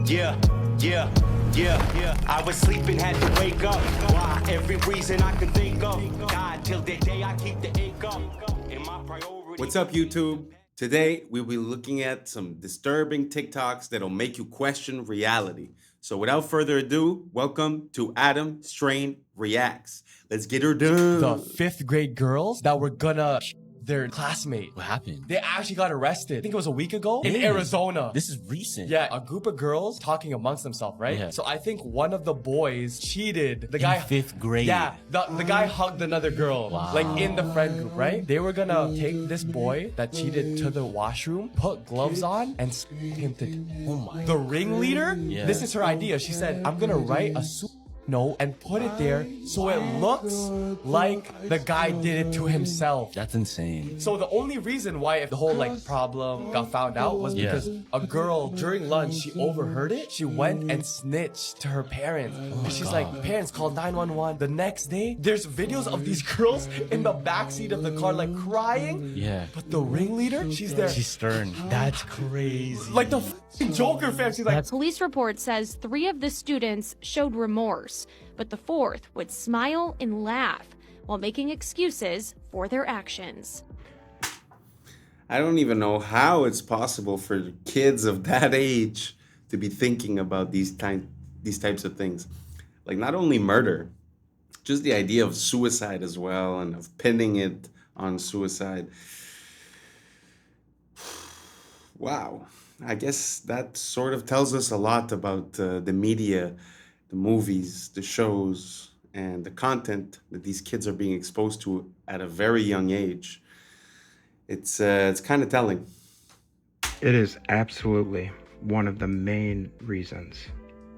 Yeah, yeah, yeah, yeah. I was sleeping, had to wake up. Why? Every reason I can think of. God, till the day I keep the ink up. And my priority. What's up, YouTube? Today, we'll be looking at some disturbing TikToks that'll make you question reality. So without further ado, welcome to Adam Strain Reacts. Let's get her done. The fifth grade girls that were gonna their classmate. What happened? They actually got arrested. I think it was a week ago in Really? Arizona. This is recent. Yeah, a group of girls talking amongst themselves, right? Yeah. So I think one of the boys cheated. The In guy fifth grade. Yeah, the guy hugged another girl, Wow. like in the friend group, right? They were gonna take this boy that cheated to the washroom, put gloves on, and spank him to. Oh my. The ringleader. Yeah. This is her idea. She said, "I'm gonna write a note and put it there so it looks like the guy did it to himself." That's insane. So the only reason why the whole problem got found out was Yeah. because a girl during lunch, she overheard it. She went and snitched to her parents. She's like, "Parents, call 911." The next day, there's videos of these girls in the backseat of the car like crying. Yeah. But the ringleader, she's there. She's stern. That's crazy. Like the f***ing Joker fam. She's like, Police report says 3 of the students showed remorse, but the 4th would smile and laugh while making excuses for their actions. I don't even know how it's possible for kids of that age to be thinking about these types of things. Like not only murder, just the idea of suicide as well and of pinning it on suicide. Wow. I guess that sort of tells us a lot about the media, the movies, the shows, and the content that these kids are being exposed to at a very young age. It's kind of telling. It is absolutely one of the main reasons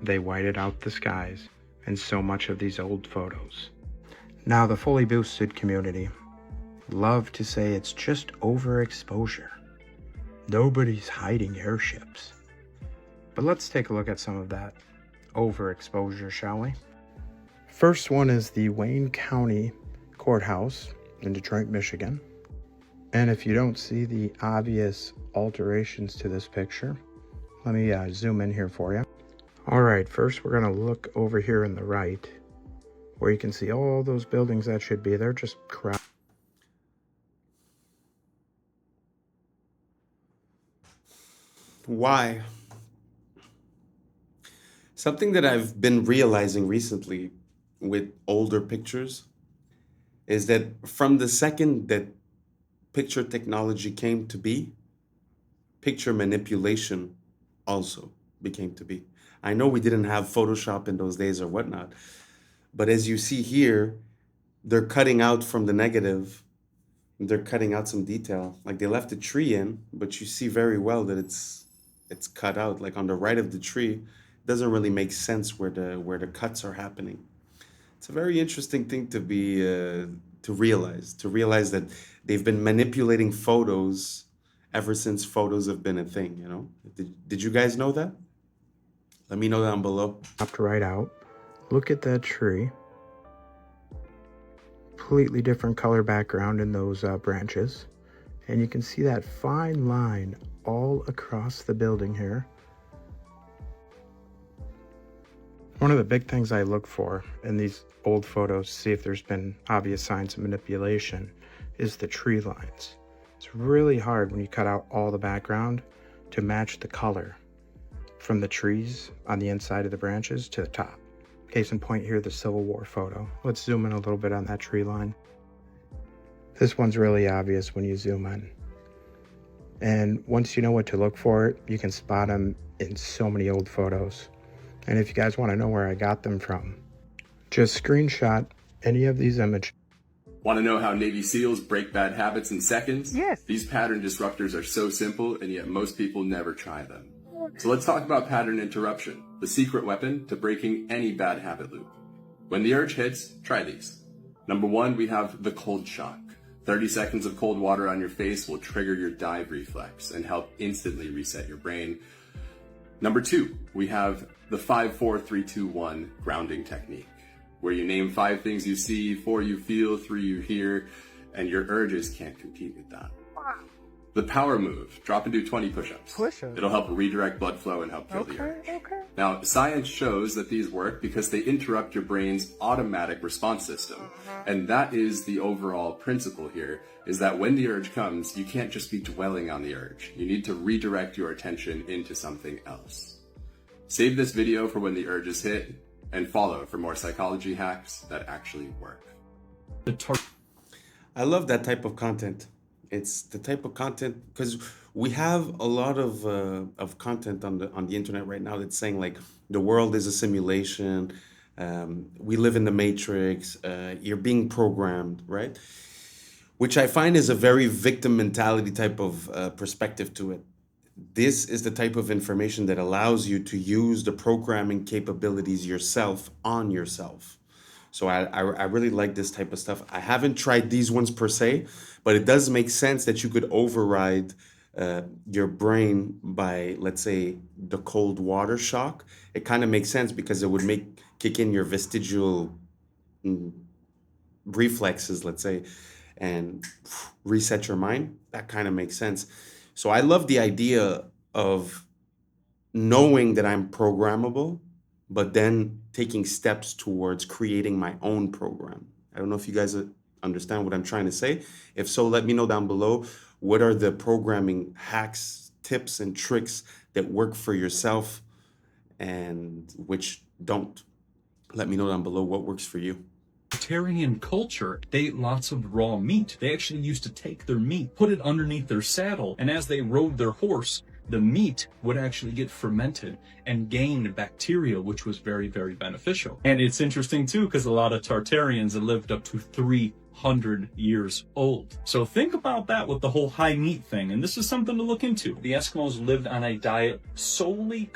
they whited out the skies in so much of these old photos. Now, the fully boosted community love to say it's just overexposure. Nobody's hiding airships. But let's take a look at some of that overexposure, shall we? First one is the Wayne County Courthouse in Detroit, Michigan. And if you don't see the obvious alterations to this picture, let me zoom in here for you. All right, first we're gonna look over here in the right, where you can see all those buildings that should be there, just crap. Why? Something that I've been realizing recently with older pictures is that from the second that picture technology came to be, picture manipulation also became to be. I know we didn't have Photoshop in those days or whatnot, but as you see here, they're cutting out from the negative. They're cutting out some detail. Like they left the tree in, but you see very well that it's cut out. Like on the right of the tree, it doesn't really make sense where the cuts are happening. It's a very interesting thing to be to realize that they've been manipulating photos ever since photos have been a thing. You know, did you guys know that? Let me know down below. Popped right out. Look at that tree. Completely different color background in those branches, and you can see that fine line all across the building here. One of the big things I look for in these old photos to see if there's been obvious signs of manipulation is the tree lines. It's really hard when you cut out all the background to match the color from the trees on the inside of the branches to the top. Case in point here, the Civil War photo. Let's zoom in a little bit on that tree line. This one's really obvious when you zoom in. And once you know what to look for, you can spot them in so many old photos. And if you guys want to know where I got them from, just screenshot any of these images. Want to know how Navy SEALs break bad habits in seconds? Yes. These pattern disruptors are so simple, and yet most people never try them. So let's talk about pattern interruption, the secret weapon to breaking any bad habit loop. When the urge hits, try these. Number 1, we have the cold shock. 30 seconds of cold water on your face will trigger your dive reflex and help instantly reset your brain. Number 2, we have the 5, 4, 3, 2, 1 grounding technique, where you name 5 things you see, 4 you feel, 3 you hear, and your urges can't compete with that. The power move, drop and do 20 push-ups. It'll help redirect blood flow and help kill the urge. Now, science shows that these work because they interrupt your brain's automatic response system. And that is the overall principle here, is that when the urge comes, you can't just be dwelling on the urge. You need to redirect your attention into something else. Save this video for when the urge is hit, and follow for more psychology hacks that actually work. I love that type of content. It's the type of content because we have a lot of content on the internet right now that's saying like the world is a simulation, we live in the matrix, you're being programmed, right? Which I find is a very victim mentality type of perspective to it. This is the type of information that allows you to use the programming capabilities yourself on yourself. So I really like this type of stuff. I haven't tried these ones per se, but it does make sense that you could override your brain by, let's say, the cold water shock. It kind of makes sense because it would kick in your vestigial reflexes, let's say, and reset your mind. That kind of makes sense. So I love the idea of knowing that I'm programmable, but then taking steps towards creating my own program. I don't know if you guys understand what I'm trying to say. If so, let me know down below. What are the programming hacks, tips, and tricks that work for yourself and which don't? Let me know down below what works for you. Tartarian culture, they ate lots of raw meat. They actually used to take their meat, put it underneath their saddle, and as they rode their horse, the meat would actually get fermented and gain bacteria, which was very, very beneficial. And it's interesting too, because a lot of Tartarians have lived up to 300 years old. So think about that with the whole high meat thing, and this is something to look into. The Eskimos lived on a diet solely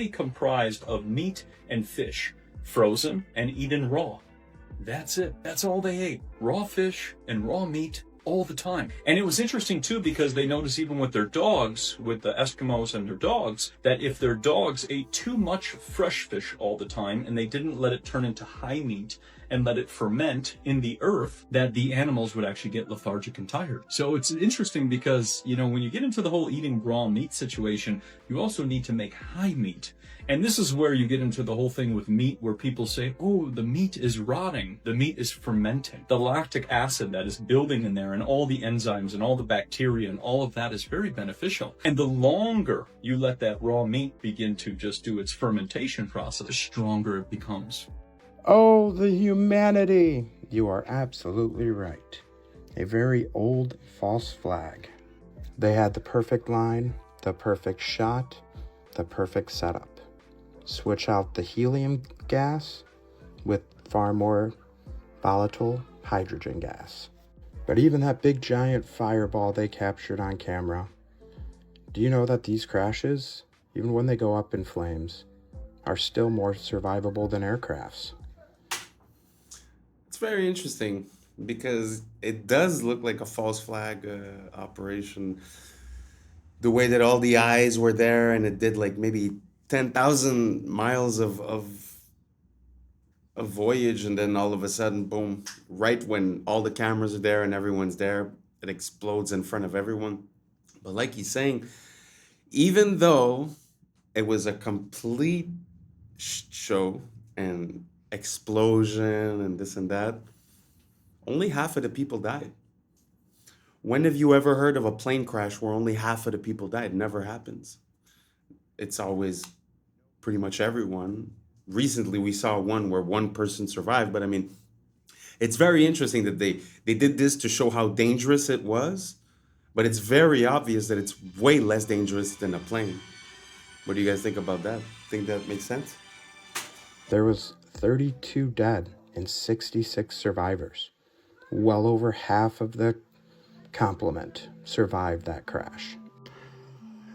comprised of meat and fish, frozen and eaten raw. That's it. That's all they ate. Raw fish and raw meat all the time. And it was interesting too, because they noticed even with their dogs, with the Eskimos and their dogs, that if their dogs ate too much fresh fish all the time and they didn't let it turn into high meat and let it ferment in the earth, that the animals would actually get lethargic and tired. So it's interesting because, you know, when you get into the whole eating raw meat situation, you also need to make high meat. And this is where you get into the whole thing with meat, where people say, oh, the meat is rotting, the meat is fermenting. The lactic acid that is building in there and all the enzymes and all the bacteria and all of that is very beneficial. And the longer you let that raw meat begin to just do its fermentation process, the stronger it becomes. Oh, the humanity! You are absolutely right. A very old false flag. They had the perfect line, the perfect shot, the perfect setup. Switch out the helium gas with far more volatile hydrogen gas. But even that big giant fireball they captured on camera, do you know that these crashes, even when they go up in flames, are still more survivable than aircrafts? It's very interesting because it does look like a false flag operation. The way that all the eyes were there and it did like maybe 10,000 miles of a voyage, and then all of a sudden, boom, right when all the cameras are there and everyone's there, it explodes in front of everyone. But like he's saying, even though it was a complete show and explosion and this and that, only half of the people died. When have you ever heard of a plane crash where only half of the people died? It never happens. It's always pretty much everyone. Recently, we saw one where one person survived, but I mean, it's very interesting that they did this to show how dangerous it was, but it's very obvious that it's way less dangerous than a plane. What do you guys think about that? Think that makes sense? There was 32 dead and 66 survivors. Well over half of the complement survived that crash.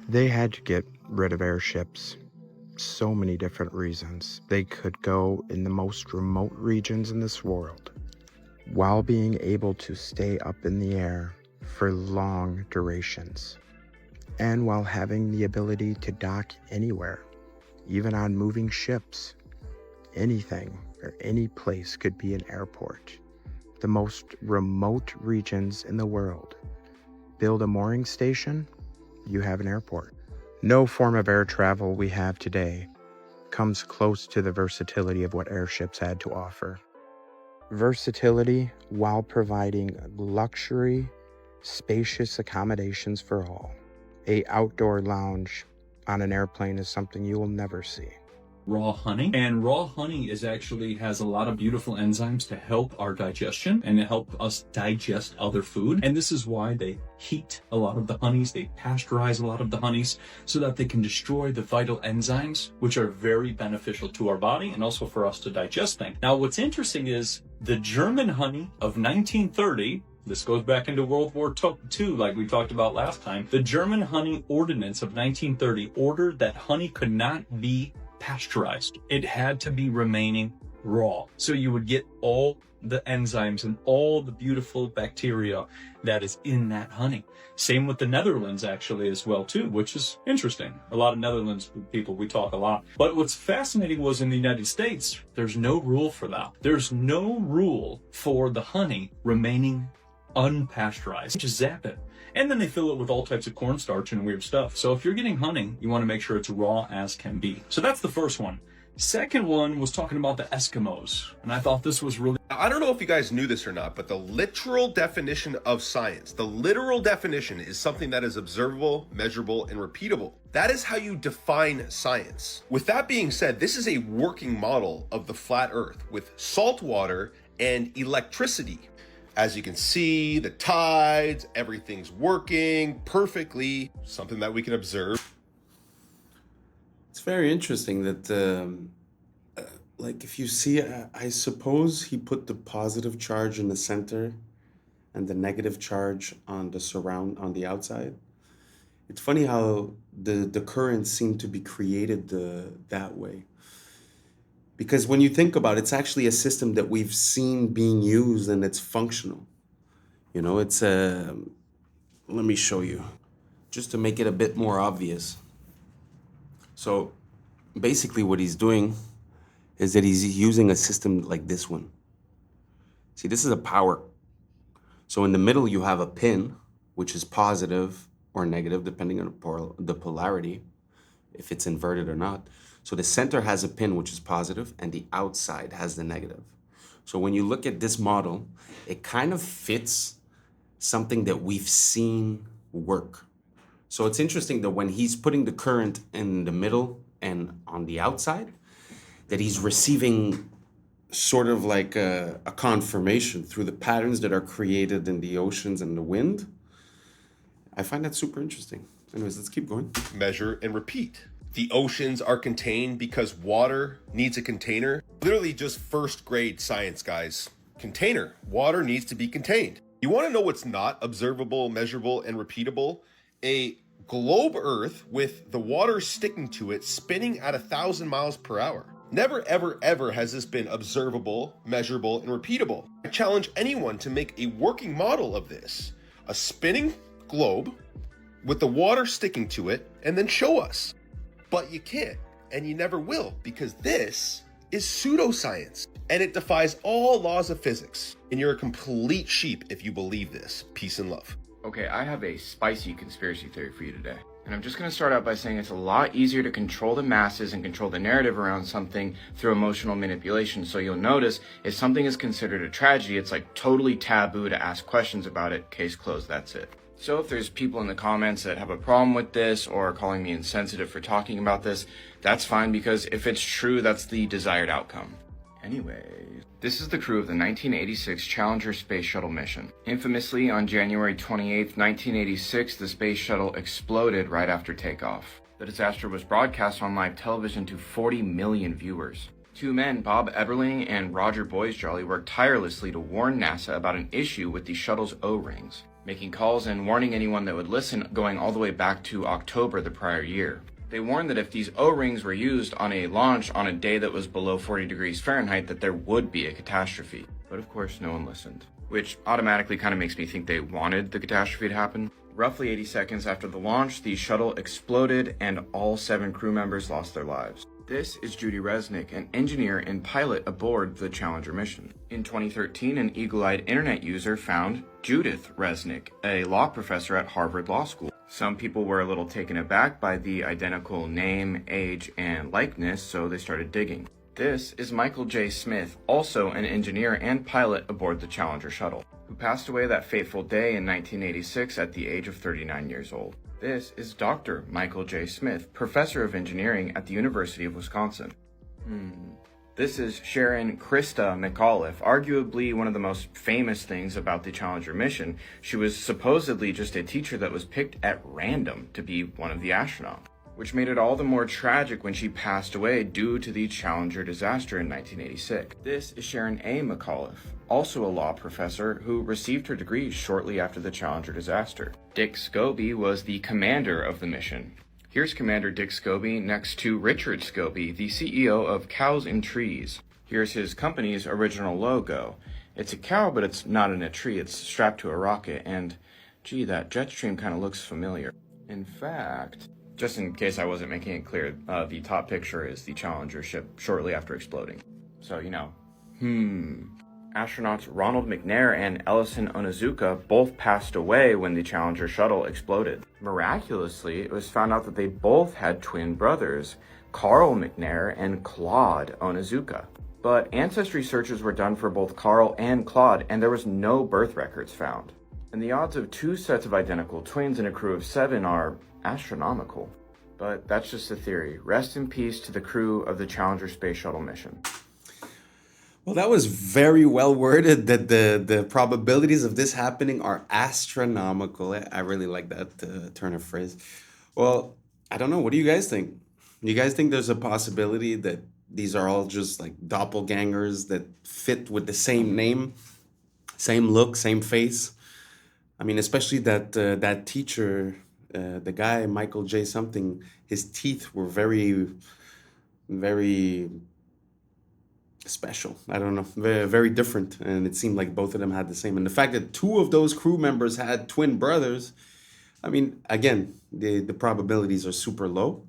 They had to get rid of airships. So many different reasons. They could go in the most remote regions in this world while being able to stay up in the air for long durations, and while having the ability to dock anywhere, even on moving ships. Anything or any place could be an airport. The most remote regions in the world, Build a mooring station, you have an airport. No form of air travel we have today comes close to the versatility of what airships had to offer. Versatility while providing luxury, spacious accommodations for all. A outdoor lounge on an airplane is something you will never see. Raw honey, and raw honey has a lot of beautiful enzymes to help our digestion and to help us digest other food. And this is why they heat a lot of the honeys, they pasteurize a lot of the honeys so that they can destroy the vital enzymes, which are very beneficial to our body and also for us to digest things. Now, what's interesting is the German honey of 1930, this goes back into World War II, like we talked about last time. The German honey ordinance of 1930 ordered that honey could not be pasteurized. It had to be remaining raw. So you would get all the enzymes and all the beautiful bacteria that is in that honey. Same with the Netherlands actually as well too, which is interesting. A lot of Netherlands people, we talk a lot. But what's fascinating was in the United States, there's no rule for that. There's no rule for the honey remaining unpasteurized. Just zap it. And then they fill it with all types of cornstarch and weird stuff. So if you're getting honey, you want to make sure it's raw as can be. So that's the first one. Second one was talking about the Eskimos. And I thought this was really... I don't know if you guys knew this or not, but the literal definition of science, the literal definition is something that is observable, measurable, and repeatable. That is how you define science. With that being said, this is a working model of the flat Earth with salt water and electricity. As you can see, the tides, everything's working perfectly, something that we can observe. It's very interesting that, like, if you see, I suppose he put the positive charge in the center and the negative charge on the outside. It's funny how the currents seem to be created that way. Because when you think about it, it's actually a system that we've seen being used and it's functional. You know, it's let me show you, just to make it a bit more obvious. So basically what he's doing is that he's using a system like this one. See, this is a power. So in the middle, you have a pin, which is positive or negative, depending on the polarity, if it's inverted or not. So the center has a pin, which is positive, and the outside has the negative. So when you look at this model, it kind of fits something that we've seen work. So it's interesting that when he's putting the current in the middle and on the outside, that he's receiving sort of like a confirmation through the patterns that are created in the oceans and the wind. I find that super interesting. Anyways, let's keep going. Measure and repeat. The oceans are contained because water needs a container. Literally just first grade science, guys. Container. Water needs to be contained. You want to know what's not observable, measurable, and repeatable? A globe Earth with the water sticking to it spinning at 1,000 miles per hour. Never, ever, ever has this been observable, measurable, and repeatable. I challenge anyone to make a working model of this. A spinning globe with the water sticking to it, and then show us. But you can't, and you never will, because this is pseudoscience, and it defies all laws of physics. And you're a complete sheep if you believe this. Peace and love. Okay, I have a spicy conspiracy theory for you today. And I'm just going to start out by saying it's a lot easier to control the masses and control the narrative around something through emotional manipulation. So you'll notice if something is considered a tragedy, it's like totally taboo to ask questions about it. Case closed, that's it. So if there's people in the comments that have a problem with this or calling me insensitive for talking about this, that's fine, because if it's true, that's the desired outcome. Anyway, this is the crew of the 1986 Challenger space shuttle mission. Infamously, on January 28, 1986, the space shuttle exploded right after takeoff. The disaster was broadcast on live television to 40 million viewers. Two men, Bob Eberling and Roger Boisjolly, worked tirelessly to warn NASA about an issue with the shuttle's O-rings, making calls and warning anyone that would listen going all the way back to October the prior year. They warned that if these O-rings were used on a launch on a day that was below 40 degrees Fahrenheit, that there would be a catastrophe. But of course, no one listened, which automatically kind of makes me think they wanted the catastrophe to happen. Roughly 80 seconds after the launch, the shuttle exploded and all 7 crew members lost their lives. This is Judy Resnick, an engineer and pilot aboard the Challenger mission. In 2013, an eagle-eyed internet user found Judith Resnick, a law professor at Harvard Law School. Some people were a little taken aback by the identical name, age, and likeness, so they started digging. This is Michael J. Smith, also an engineer and pilot aboard the Challenger shuttle, who passed away that fateful day in 1986 at the age of 39 years old. This is Dr. Michael J. Smith, professor of engineering at the University of Wisconsin. This is Sharon Krista McAuliffe, arguably one of the most famous things about the Challenger mission. She was supposedly just a teacher that was picked at random to be one of the astronauts, which made it all the more tragic when she passed away due to the Challenger disaster in 1986. This is Sharon A. McAuliffe, also a law professor who received her degree shortly after the Challenger disaster. Dick Scobie was the commander of the mission. Here's Commander Dick Scobie next to Richard Scobie, the CEO of Cows and Trees. Here's his company's original logo. It's a cow, but it's not in a tree. It's strapped to a rocket, and gee, that jet stream kind of looks familiar. In fact, just in case I wasn't making it clear, the top picture is the Challenger ship shortly after exploding. So, you know, Astronauts Ronald McNair and Ellison Onizuka both passed away when the Challenger shuttle exploded. Miraculously, it was found out that they both had twin brothers, Carl McNair and Claude Onizuka. But ancestry searches were done for both Carl and Claude, and there was no birth records found. And the odds of two sets of identical twins in a crew of 7 are astronomical. But that's just a theory. Rest in peace to the crew of the Challenger space shuttle mission. Well, that was very well worded, that the probabilities of this happening are astronomical. I really like that turn of phrase. Well, I don't know. What do you guys think? You guys think there's a possibility that these are all just like doppelgangers that fit with the same name, same look, same face? I mean, especially that teacher, the guy, Michael J. something, his teeth were very, very special. I don't know, very, very different. And it seemed like both of them had the same. And the fact that 2 of those crew members had twin brothers, I mean, again, the probabilities are super low.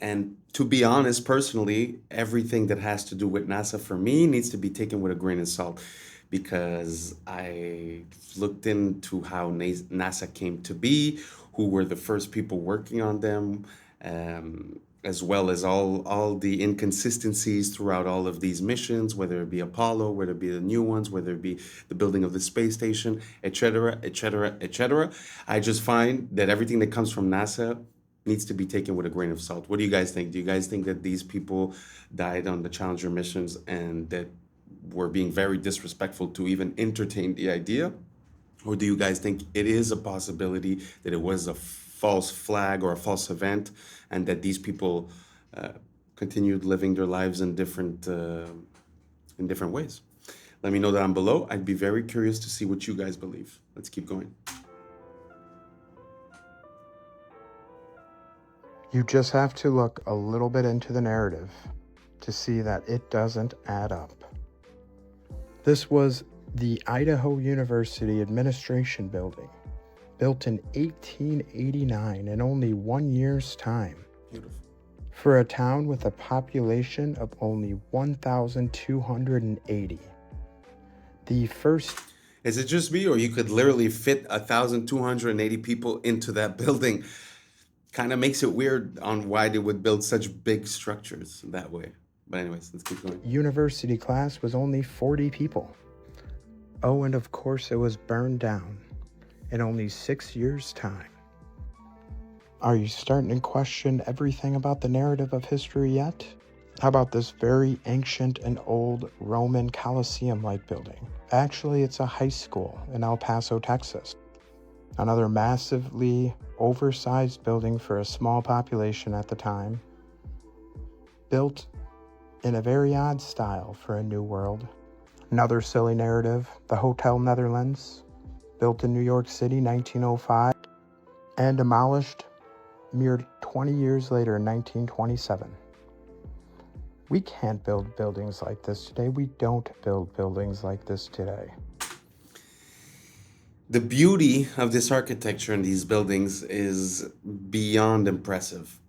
And to be honest, personally, everything that has to do with NASA for me needs to be taken with a grain of salt, because I looked into how NASA came to be, who were the first people working on them, as well as all the inconsistencies throughout all of these missions, whether it be Apollo, whether it be the new ones, whether it be the building of the space station, etc., etc., etc. I just find that everything that comes from NASA needs to be taken with a grain of salt. What do you guys think? Do you guys think that these people died on the Challenger missions and that were being very disrespectful to even entertain the idea? Or do you guys think it is a possibility that it was a false flag or a false event, and that these people continued living their lives in different ways? Let me know down below. I'd be very curious to see what you guys believe. Let's keep going. You just have to look a little bit into the narrative to see that it doesn't add up. This was the Idaho University Administration Building, built in 1889 in only 1 year's time. Beautiful. For a town with a population of only 1,280. The first... Is it just me, or you could literally fit 1,280 people into that building? Kind of makes it weird on why they would build such big structures that way. But anyways, let's keep going. University class was only 40 people. Oh, and of course it was burned down in only 6 years' time. Are you starting to question everything about the narrative of history yet? How about this very ancient and old Roman Colosseum-like building? Actually, it's a high school in El Paso, Texas. Another massively oversized building for a small population at the time. Built in a very odd style for a new world. Another silly narrative, the Hotel Netherlands, built in New York City, 1905, and demolished mere 20 years later in 1927. We can't build buildings like this today. We don't build buildings like this today. The beauty of this architecture and these buildings is beyond impressive.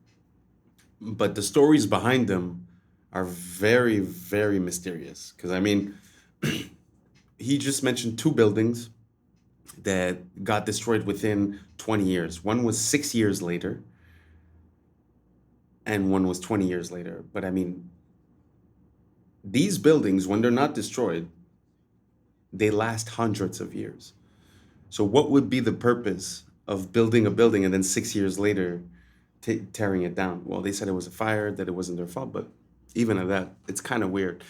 but the stories behind them are very, very mysterious. Because, I mean, he just mentioned 2 buildings that got destroyed within 20 years. One was 6 years later, and one was 20 years later. But I mean, these buildings, when they're not destroyed, they last hundreds of years. So what would be the purpose of building a building and then 6 years later tearing it down? Well, they said it was a fire, that it wasn't their fault, but even at that, it's kind of weird.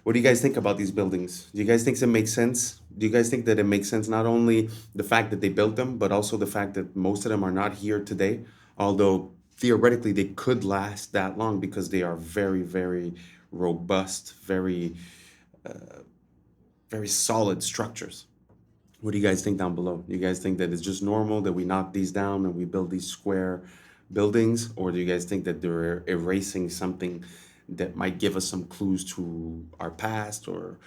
What do you guys think about these buildings? Do you guys think it makes sense? Do you guys think that it makes sense, not only the fact that they built them, but also the fact that most of them are not here today, although theoretically they could last that long because they are very, very robust, very solid structures. What do you guys think down below? You guys think that it's just normal that we knock these down and we build these square buildings? Or do you guys think that they're erasing something that might give us some clues to our past or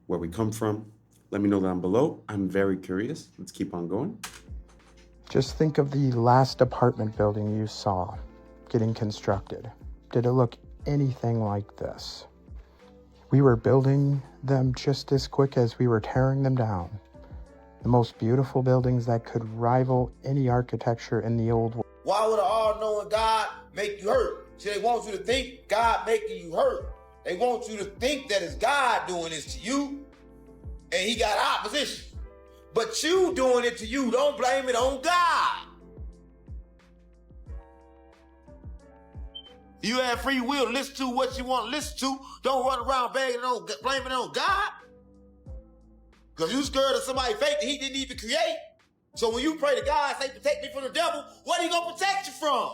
where we come from? Let me know down below. I'm very curious. Let's keep on going. Just think of the last apartment building you saw getting constructed. Did it look anything like this? We were building them just as quick as we were tearing them down. The most beautiful buildings that could rival any architecture in the old world. Why would an all-knowing God make you hurt? See, they want you to think God making you hurt. They want you to think that it's God doing this to you, and he got opposition. But you doing it to you, don't blame it on God. You have free will to listen to what you want to listen to. Don't run around blaming it on God. Because you scared of somebody fake that he didn't even create. So when you pray to God, say, protect me from the devil, what are you going to protect you from?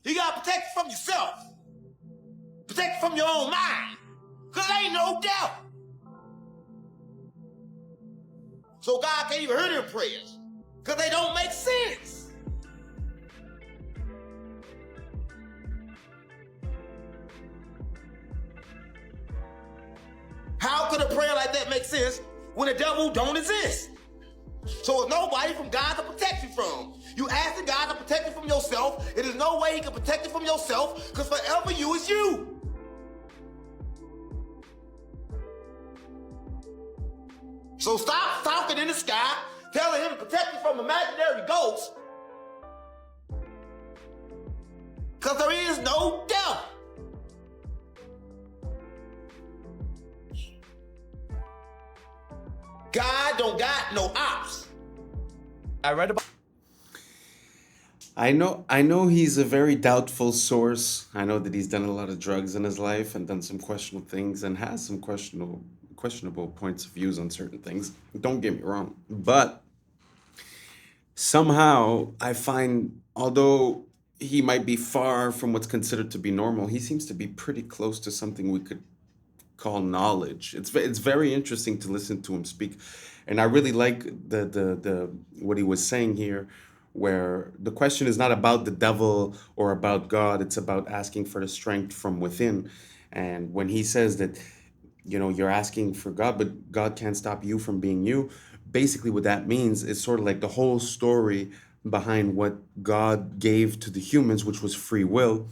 You got to protect you from yourself. Protect you from your own mind. Because there ain't no devil. So God can't even hear them prayers. Because they don't make sense. How could a prayer like that make sense when the devil don't exist? So there's nobody from God to protect you from. You asking God to protect you from yourself. It is no way he can protect you from yourself because forever you is you. So stop talking in the sky, telling him to protect you from imaginary ghosts. Because there is no devil. God don't got no ops. I read about. I know he's a very doubtful source. I know that he's done a lot of drugs in his life and done some questionable things and has some questionable points of views on certain things. Don't get me wrong. But somehow I find, although he might be far from what's considered to be normal, he seems to be pretty close to something we could call knowledge. It's very interesting to listen to him speak, and I really like the what he was saying here, where the question is not about the devil or about God. It's about asking for the strength from within. And when he says that, you know, you're asking for God, but God can't stop you from being you, basically what that means is sort of like the whole story behind what God gave to the humans, which was free will.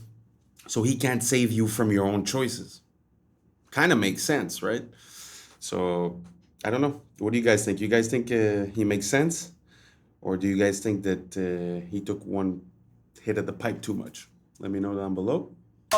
So he can't save you from your own choices. Kind of makes sense, right? So I don't know. What do you guys think? You guys think he makes sense? Or do you guys think that he took one hit at the pipe too much? Let me know down below.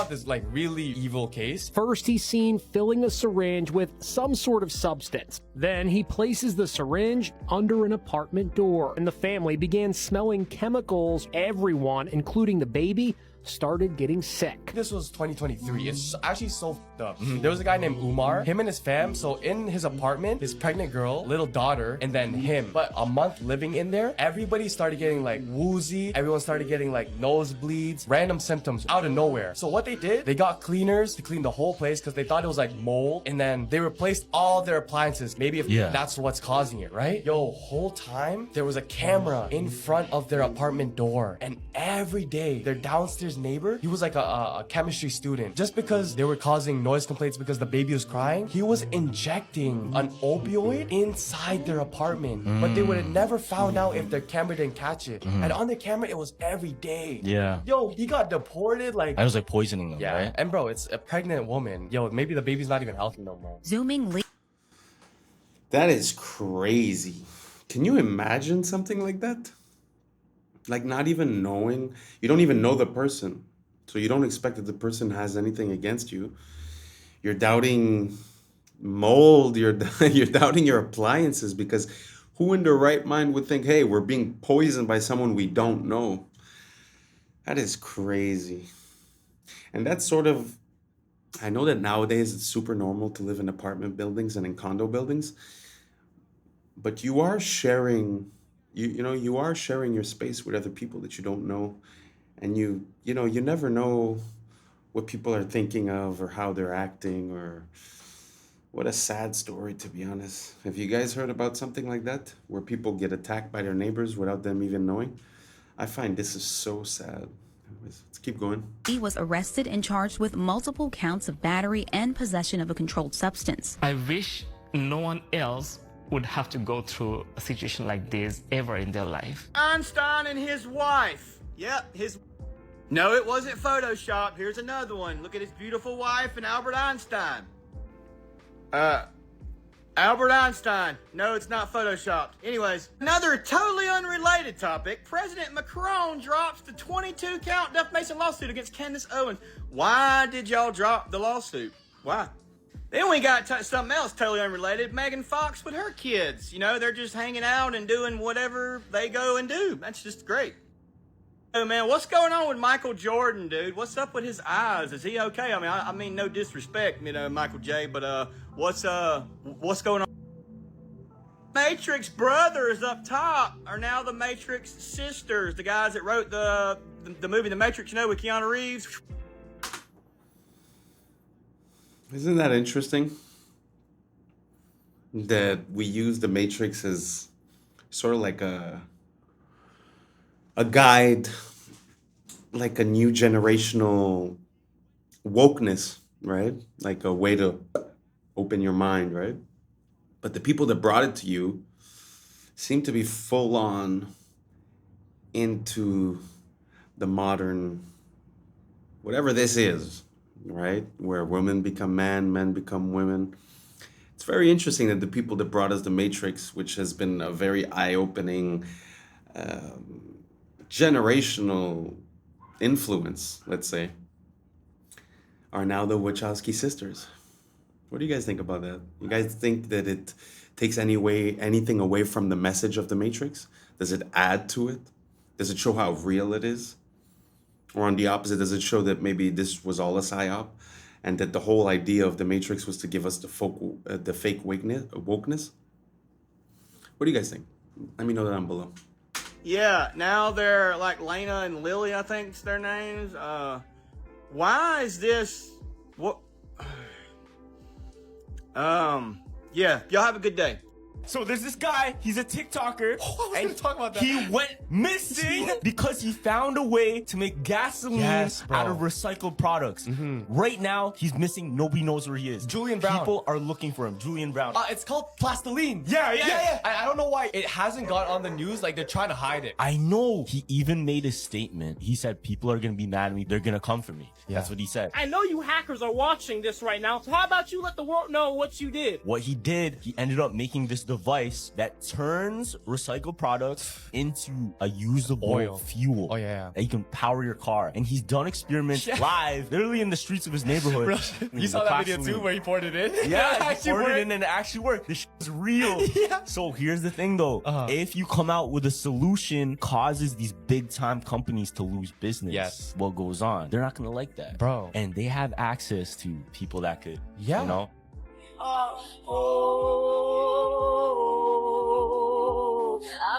This like really evil case. First, he's seen filling a syringe with some sort of substance. Then he places the syringe under an apartment door, and the family began smelling chemicals. Everyone, including the baby, started getting sick. This was 2023. It's actually so fucked up. There was a guy named Umar, him and his fam. So in his apartment, his pregnant girl, little daughter, and then him. But a month living in there, everybody started getting like woozy. Everyone started getting like nosebleeds, random symptoms out of nowhere. So what they did, they got cleaners to clean the whole place because they thought it was like mold. And then they replaced all their appliances. Maybe if that's what's causing it, right? Yo, whole time, there was a camera in front of their apartment door. And every day, their downstairs upstairs neighbor, he was like a chemistry student. Just because they were causing noise complaints because the baby was crying, he was injecting an opioid inside their apartment. But they would have never found out if their camera didn't catch it. And on the camera, it was every day. Yeah. Yo, he got deported like... I was like poisoning them, Yeah, right? and bro, it's a pregnant woman. Yo, maybe the baby's not even healthy no more. That is crazy. Can you imagine something like that? Like not even knowing, you don't even know the person. So you don't expect that the person has anything against you. You're doubting mold, you're doubting your appliances because who in their right mind would think, hey, we're being poisoned by someone we don't know? That is crazy. And that's sort of, I know that nowadays it's super normal to live in apartment buildings and in condo buildings, but you are sharing, you are sharing your space with other people that you don't know. And you never know what people are thinking of or how they're acting, or what a sad story, to be honest. Have you guys heard about something like that where people get attacked by their neighbors without them even knowing? I find this is so sad. Anyways, let's keep going. He was arrested and charged with multiple counts of battery and possession of a controlled substance. I wish no one else would have to go through a situation like this ever in their life. Einstein and his wife. Yep, No, it wasn't Photoshopped. Here's another one. Look at his beautiful wife and Albert Einstein. Albert Einstein. No, it's not Photoshopped. Anyways, another totally unrelated topic. President Macron drops the 22-count defamation lawsuit against Candace Owens. Why did y'all drop the lawsuit? Why? Then we got something else totally unrelated. Megan Fox with her kids. They're just hanging out and doing whatever they go and do. That's just great. Oh man, what's going on with Michael Jordan, dude? What's up with his eyes? Is he okay? I mean, no disrespect, Michael J, but what's going on? Matrix brothers up top are now the Matrix sisters, the guys that wrote the movie The Matrix, with Keanu Reeves. Isn't that interesting? That we use the Matrix as sort of like a guide, like a new generational wokeness, right? Like a way to open your mind, right? But the people that brought it to you seem to be full on into the modern, whatever this is, right? Where women become men become women. It's very interesting that the people that brought us the Matrix, which has been a very eye-opening, generational influence, let's say, are now the Wachowski sisters. What do you guys think about that? You guys think that it takes anything away from the message of the Matrix? Does it add to it? Does it show how real it is? Or on the opposite, does it show that maybe this was all a psyop and that the whole idea of the Matrix was to give us the fake wokeness? What do you guys think? Let me know down below. Yeah, now they're like Lena and Lily, I think's their names. Why is this? What? Yeah, y'all have a good day. So there's this guy, he's a TikToker, and talk about that. He went missing because he found a way to make gasoline Out of recycled products. Right now, he's missing. Nobody knows where he is. Julian Brown. People are looking for him. Julian Brown. It's called plastoline. Yeah. I don't know why it hasn't got on the news. Like, they're trying to hide it. I know. He even made a statement. He said, people are going to be mad at me. They're going to come for me. Yeah. That's what he said. I know you hackers are watching this right now, so how about you let the world know what you did? What he did, he ended up making this device that turns recycled products into a usable fuel. Oh, yeah. That you can power your car. And he's done experiments live, literally in the streets of his neighborhood. You saw that video too, where he poured it in? Yeah, he poured it in and it actually worked. This shit is real. Yeah. So here's the thing though. If you come out with a solution causes these big time companies to lose business, what goes on? They're not going to like that. Bro. And they have access to people that could, you know? I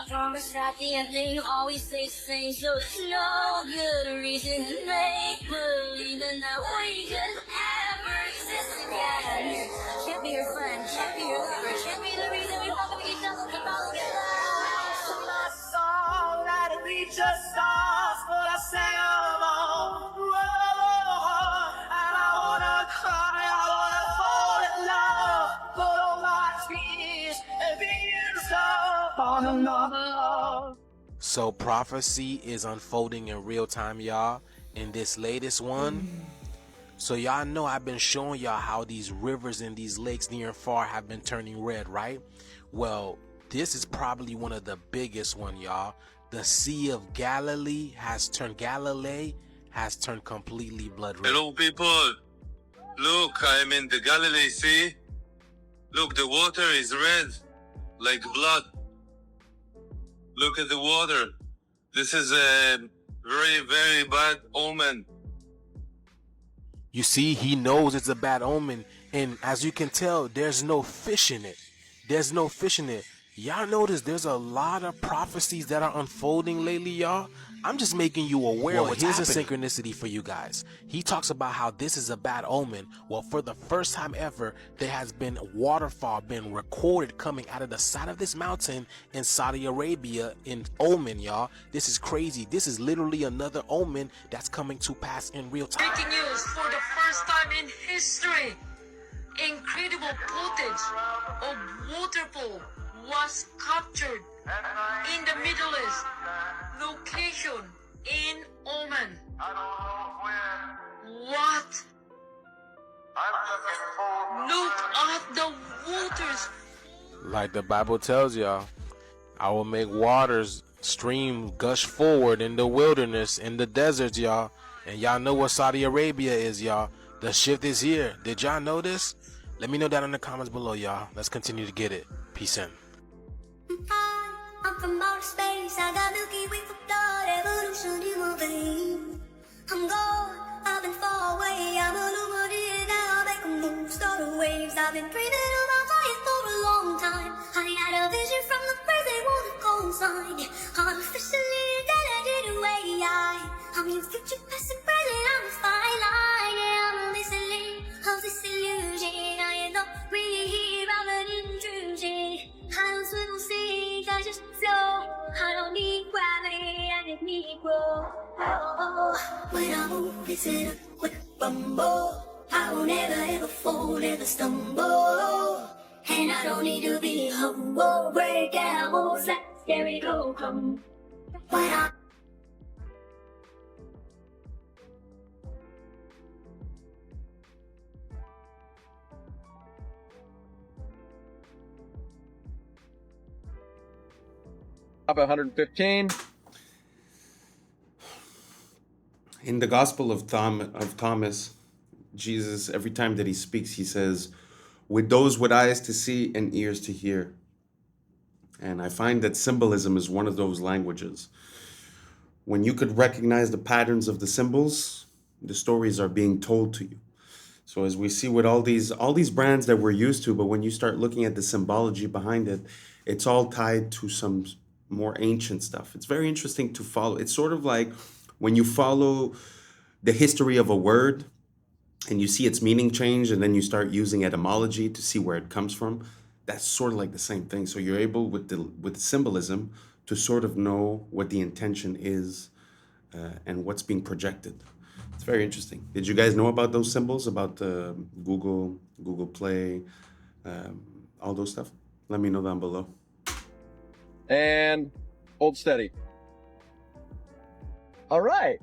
promise that the ending always stays the same, so it's no good reason to make believe that we could ever exist again. Can't be your friend, can't be your lover, can't be the reason we walk up each other to follow together. My song that'll reach the stars, but I sang along. So prophecy is unfolding in real time, y'all, in this latest one. So y'all know I've been showing y'all how these rivers and these lakes near and far have been turning red, right? Well, this is probably one of the biggest one, y'all. The Sea of Galilee has turned completely blood red. Hello people, look, I'm in the Galilee Sea. Look, the water is red, like blood. Look at the water. This is a very, very bad omen. You see, he knows it's a bad omen, and as you can tell, there's no fish in it. There's no fish in it. Y'all notice there's a lot of prophecies that are unfolding lately, y'all. I'm just making you aware of what's happening. Here's a synchronicity for you guys. He talks about how this is a bad omen. Well, for the first time ever, there has been a waterfall been recorded coming out of the side of this mountain in Saudi Arabia in omen, y'all. This is crazy. This is literally another omen that's coming to pass in real time. Breaking news for the first time in history. Incredible footage of waterfall was captured in the Middle East. Location in Oman. What? Look at the waters. Like the Bible tells y'all, I will make waters stream gush forward in the wilderness, in the deserts, y'all. And y'all know what Saudi Arabia is, y'all. The shift is here. Did y'all know this? Let me know down in the comments below, y'all. Let's continue to get it. Peace in. I'm from outer space, I got Milky Way for blood, evolution in my veins. I'm gone, I've been far away, I'm illuminated now, I make a move, start the waves. I've been breathing on my fire for a long time. I had a vision from the birth, they want to go inside. Artificially intelligent away, I'm your future, past and present, I'm a fine line. Yeah, I'm a listening of this illusion. I am not really here, I'm an intrusion. I don't swim on stage, I just flow. I don't need gravity, I just need growth. Oh, when I move, it's in a quick rumble. I will never ever fall, never stumble. And I don't need to be humble. Break out, moves like scary go come. When I Up 115. In the Gospel of Thomas, Jesus, every time that he speaks, he says, with those with eyes to see and ears to hear. And I find that symbolism is one of those languages. When you could recognize the patterns of the symbols, the stories are being told to you. So as we see with all these brands that we're used to, but when you start looking at the symbology behind it, it's all tied to some more ancient stuff. It's very interesting to follow. It's sort of like when you follow the history of a word and you see its meaning change and then you start using etymology to see where it comes from. That's sort of like the same thing. So you're able with symbolism to sort of know what the intention is and what's being projected. It's very interesting. Did you guys know about those symbols, about Google Play, all those stuff? Let me know down below. And hold steady. All right.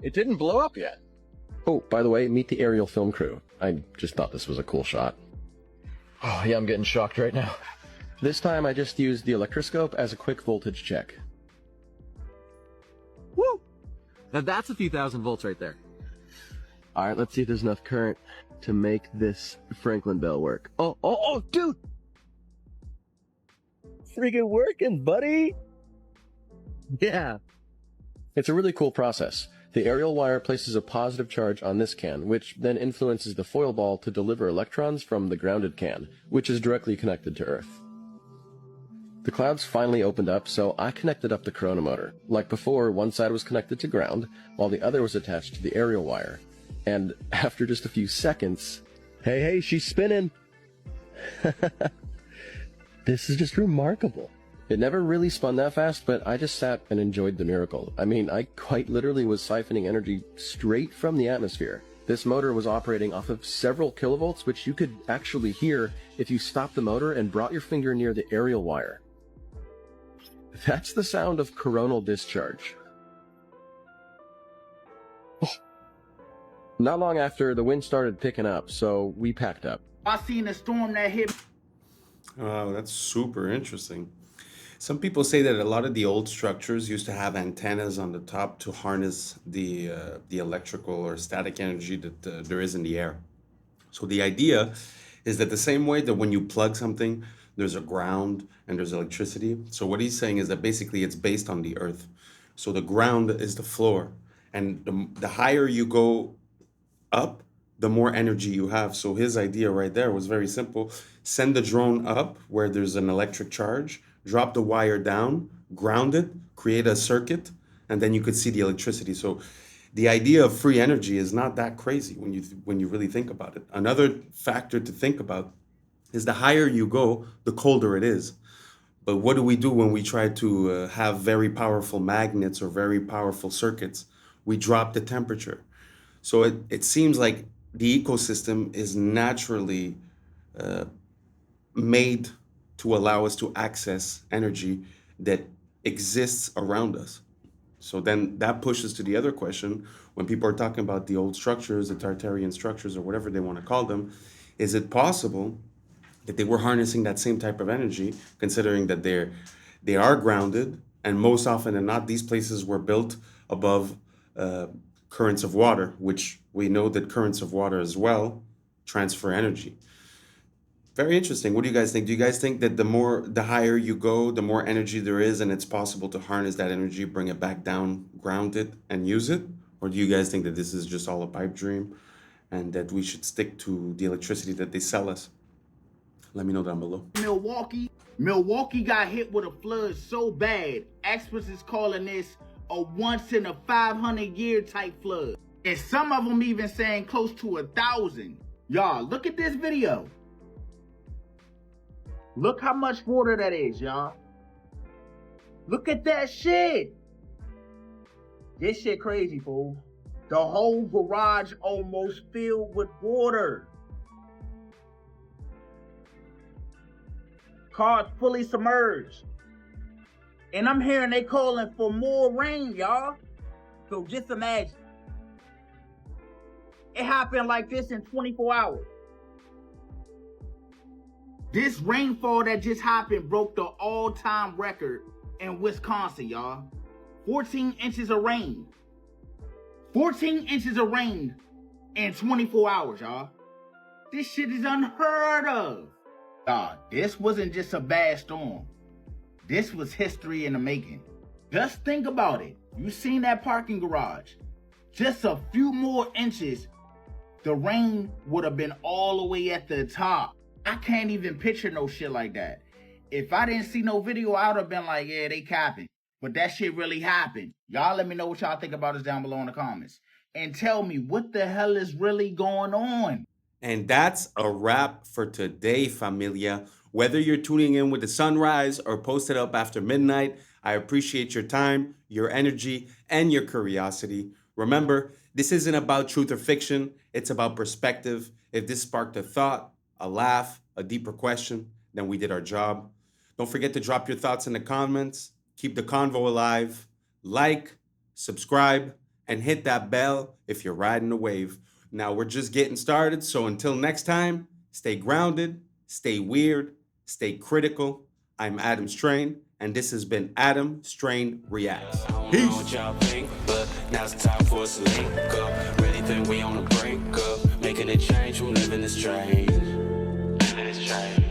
It didn't blow up yet. Oh, by the way, meet the aerial film crew. I just thought this was a cool shot. Oh, yeah, I'm getting shocked right now. This time I just used the electroscope as a quick voltage check. Woo! Now that's a few thousand volts right there. All right, let's see if there's enough current to make this Franklin bell work. Oh, dude! Freaking working, buddy! Yeah. It's a really cool process. The aerial wire places a positive charge on this can, which then influences the foil ball to deliver electrons from the grounded can, which is directly connected to Earth. The clouds finally opened up, so I connected up the corona motor. Like before, one side was connected to ground, while the other was attached to the aerial wire. And after just a few seconds... Hey, she's spinning! This is just remarkable. It never really spun that fast, but I just sat and enjoyed the miracle. I mean, I quite literally was siphoning energy straight from the atmosphere. This motor was operating off of several kilovolts, which you could actually hear if you stopped the motor and brought your finger near the aerial wire. That's the sound of coronal discharge. Not long after, the wind started picking up, so we packed up. I seen a storm that hit. Wow, that's super interesting. Some people say that a lot of the old structures used to have antennas on the top to harness the electrical or static energy that there is in the air. So the idea is that the same way that when you plug something, there's a ground and there's electricity. So what he's saying is that basically it's based on the earth. So the ground is the floor, and the higher you go up, the more energy you have. So his idea right there was very simple. Send the drone up where there's an electric charge, drop the wire down, ground it, create a circuit, and then you could see the electricity. So the idea of free energy is not that crazy when you really think about it. Another factor to think about is the higher you go, the colder it is. But what do we do when we try to have very powerful magnets or very powerful circuits? We drop the temperature. So it seems like the ecosystem is naturally made to allow us to access energy that exists around us. So then that pushes to the other question, when people are talking about the old structures, the Tartarian structures, or whatever they want to call them, is it possible that they were harnessing that same type of energy, considering that they are grounded, and most often than not, these places were built above currents of water, which we know that currents of water as well transfer energy. Very interesting. What do you guys think? Do you guys think that the higher you go, the more energy there is, and it's possible to harness that energy, bring it back down, ground it, and use it? Or do you guys think that this is just all a pipe dream and that we should stick to the electricity that they sell us? Let me know down below. Milwaukee got hit with a flood so bad, experts is calling this a once in a 500-year type flood. And some of them even saying close to 1,000. Y'all, look at this video. Look how much water that is, y'all. Look at that shit. This shit crazy, fool. The whole garage almost filled with water. Cars fully submerged. And I'm hearing they calling for more rain, y'all. So just imagine. It happened like this in 24 hours. This rainfall that just happened broke the all-time record in Wisconsin, y'all. 14 inches of rain. 14 inches of rain in 24 hours, y'all. This shit is unheard of. This wasn't just a bad storm. This was history in the making. Just think about it. You seen that parking garage. Just a few more inches, the rain would have been all the way at the top. I can't even picture no shit like that. If I didn't see no video, I would have been like, yeah, they capping. But that shit really happened. Y'all let me know what y'all think about this down below in the comments. And tell me what the hell is really going on. And that's a wrap for today, familia. Whether you're tuning in with the sunrise or posted up after midnight, I appreciate your time, your energy, and your curiosity. Remember, this isn't about truth or fiction. It's about perspective. If this sparked a thought, a laugh, a deeper question, then we did our job. Don't forget to drop your thoughts in the comments. Keep the convo alive. Like, subscribe, and hit that bell if you're riding the wave. Now, we're just getting started, so until next time, stay grounded, stay weird, stay critical. I'm Adam Strain, and this has been Adam Strain Reacts. Peace. What y'all think, but now's the time for us to link up. Really think we on the brink of making a change from living this strange. Living this strange.